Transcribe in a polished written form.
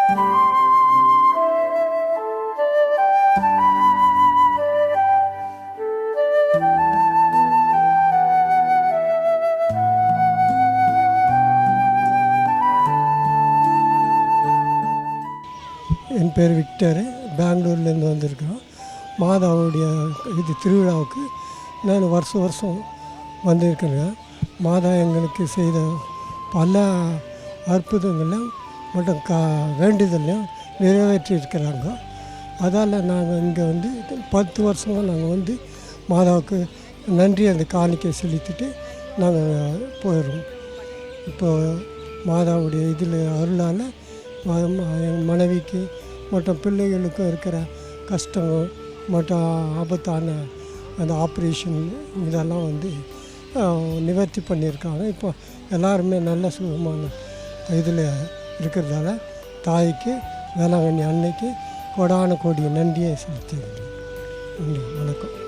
என் பேர் விக்டரு, பெங்களூர்லேருந்து வந்திருக்கிறோம். மாதாவுடைய திருவிழாவுக்கு நான் வருஷம் வந்திருக்கிறேங்க. மாதா எங்களுக்கு செய்த பல அற்புதங்களையும் மற்றும் வேண்டுதலையும் நிறைவேற்றியிருக்கிறாங்க. அதால் நாங்கள் இங்கே 10 வருஷமாக நாங்கள் மாதாவுக்கு நன்றி அந்த காணிக்கை செலுத்திட்டு நாங்கள் போயிடுறோம். இப்போ மாதாவுடைய அருளால் என் மனைவிக்கு மற்றும் பிள்ளைகளுக்கும் இருக்கிற கஷ்டங்கள் மற்றும் ஆபத்தான அந்த ஆப்ரேஷன் இதெல்லாம் நிவர்த்தி பண்ணியிருக்காங்க. இப்போ எல்லாருமே நல்ல சுகமான இதில் இருக்கிறதால தாய்க்கு வேளாங்கண்ணி அன்னைக்கு கோடான கோடி நன்றியை செலுத்தியிருக்கேன். நன்றி, வணக்கம்.